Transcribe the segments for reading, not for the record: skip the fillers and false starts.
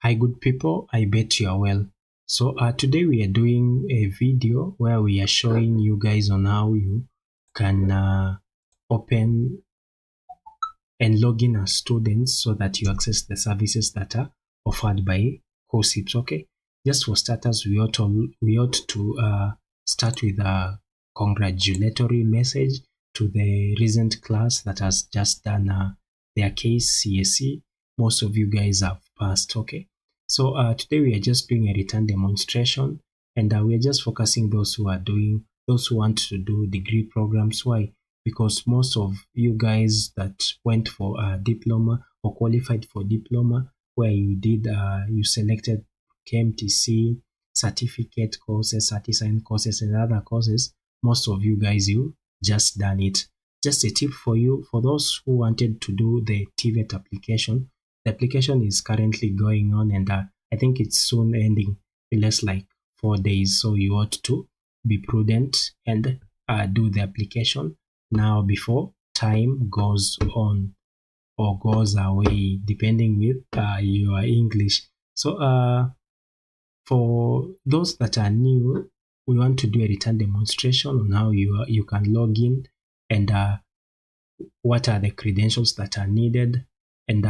Hi, good people. I bet you are well. So today we are doing a video where we are showing you guys on how you can open and log in as students so that you access the services that are offered by KUCCPS. Okay. Just for starters, we ought to start with a congratulatory message to the recent class that has just done their KCSE. Most of you guys have passed. Okay. So today we are just doing a return demonstration, and we are just focusing those who want to do degree programs. Why? Because most of you guys that went for a diploma or qualified for diploma, where you selected KMTC, certificate courses, artisan courses, and other courses, most of you guys, you just done it. Just a tip for you, for those who wanted to do the TVET application, the application is currently going on, and I think it's soon ending in less like 4 days. So you ought to be prudent and do the application now before time goes on or goes away, depending with your English. So for those that are new, we want to do a return demonstration on how you can log in, and what are the credentials that are needed, and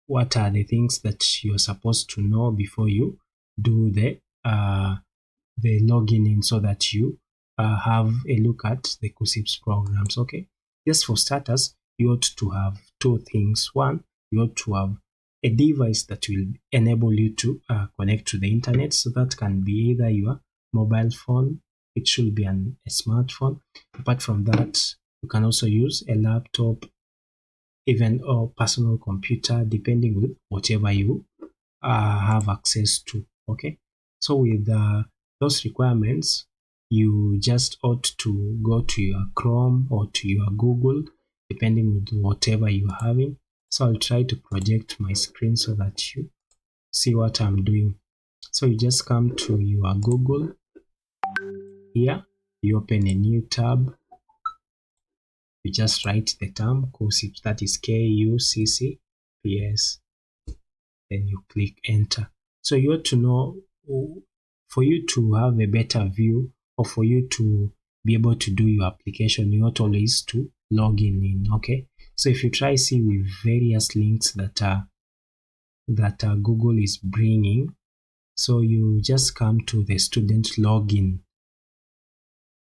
what are the things that you're supposed to know before you do the login in, so that you have a look at the KUCCPS programs. Okay, just for starters, you ought to have two things. One, you ought to have a device that will enable you to connect to the internet. So that can be either your mobile phone, it should be a smartphone. Apart from that, you can also use a laptop, even a personal computer, depending with whatever you have access to. Okay, so with those requirements, you just ought to go to your Chrome or to your Google, depending with whatever you're having. So I'll try to project my screen so that you see what I'm doing. So you just come to your Google. Here you open a new tab. You just write the term KUCCPS, that is KUCCPS. Then you click enter. So you ought to know, for you to have a better view, or for you to be able to do your application, you ought always to log in. Okay, so if you try see with various links that Google is bringing, so you just come to the student login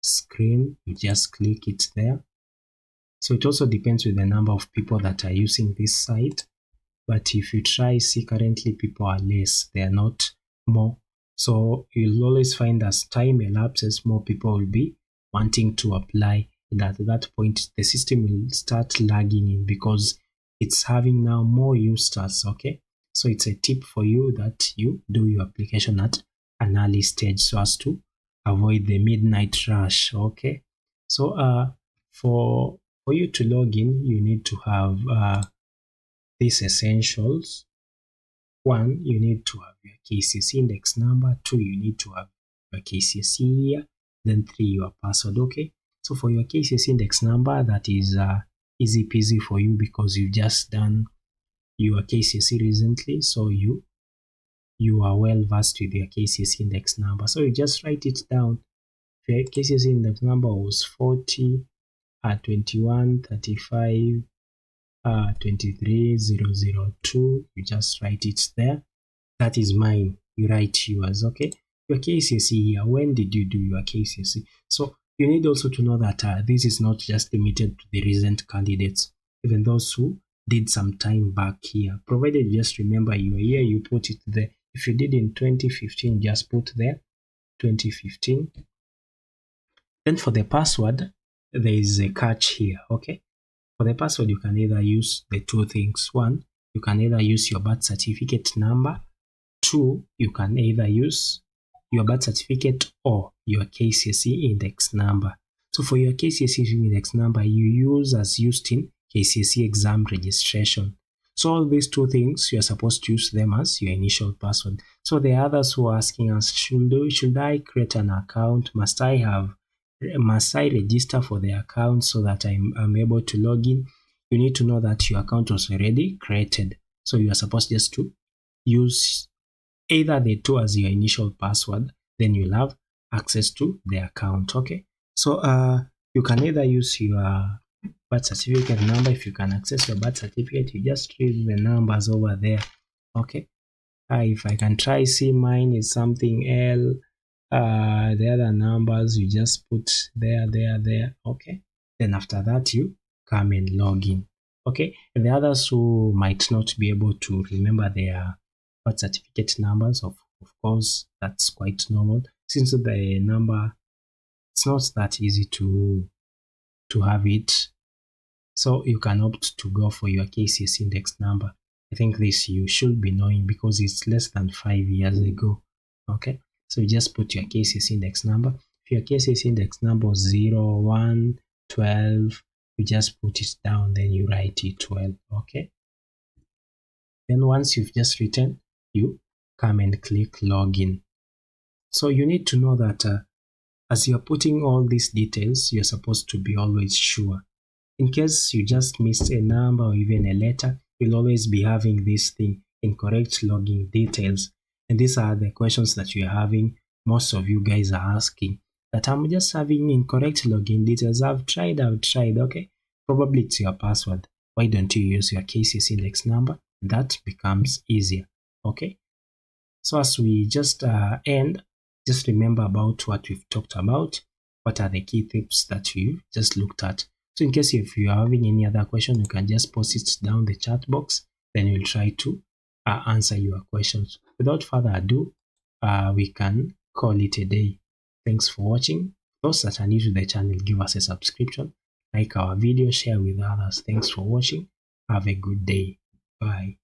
screen, you just click it there. So it also depends with the number of people that are using this site. But if you try see, currently people are less, they are not more. So you'll always find as time elapses, more people will be wanting to apply. And at that point, the system will start lagging in because it's having now more users. Okay, so it's a tip for you that you do your application at an early stage so as to avoid the midnight rush. Okay, so for you to log in, you need to have these essentials. One, you need to have your KCSE index number. Two, you need to have your KCSE year. Then three, your password. Okay, so for your KCSE index number, that is easy peasy for you because you've just done your KCSE recently, so you are well versed with your KCSE index number. So you just write it down. Your KCSE index number was 40 21 35 23002. You just write it there. That is mine. You write yours. Okay, your KCSE here. When did you do your KCSE? So you need also to know that this is not just limited to the recent candidates, even those who did some time back here, provided you just remember your year, you put it there. If you did in 2015, just put there 2015. Then for the password, there is a catch here. Okay, for the password, you can either use the two things. One, you can either use your birth certificate number. Two, you can either use your birth certificate or your KCSE index number. So for your KCSE index number, you use as used in KCSE exam registration. So all these two things, you are supposed to use them as your initial password. So the others who are asking us, should I create an account? Must I register for the account so that I'm able to log in? You need to know that your account was already created. So you are supposed just to use either the two as your initial password, then you'll have access to the account. Okay, so you can either use your birth certificate number. If you can access your birth certificate, you just read the numbers over there. Okay, if I can try see mine is something L, the other numbers you just put there. Okay, then after that you come and log in. Okay, and the others who might not be able to remember their birth certificate numbers, of course that's quite normal, since the number, it's not that easy to have it. So you can opt to go for your KCSE index number. I think this you should be knowing because it's less than 5 years ago. Okay, so you just put your KCSE index number. If your KCSE index number is 0, 1, 12, you just put it down, then you write it 12. Okay, then once you've just written, you come and click login. So you need to know that as you're putting all these details, you're supposed to be always sure. In case you just missed a number or even a letter, you'll always be having this thing, incorrect login details. And these are the questions that you're having. Most of you guys are asking that I'm just having incorrect login details. I've tried. Okay, probably it's your password. Why don't you use your KCSE index number? That becomes easier. Okay, so as we just end, just remember about what we've talked about. What are the key tips that you just looked at? So in case if you are having any other question, you can just post it down the chat box. Then we'll try to answer your questions. Without further ado, we can call it a day. Thanks for watching. Those that are new to the channel, give us a subscription, like our video, share with others. Thanks for watching. Have a good day. Bye.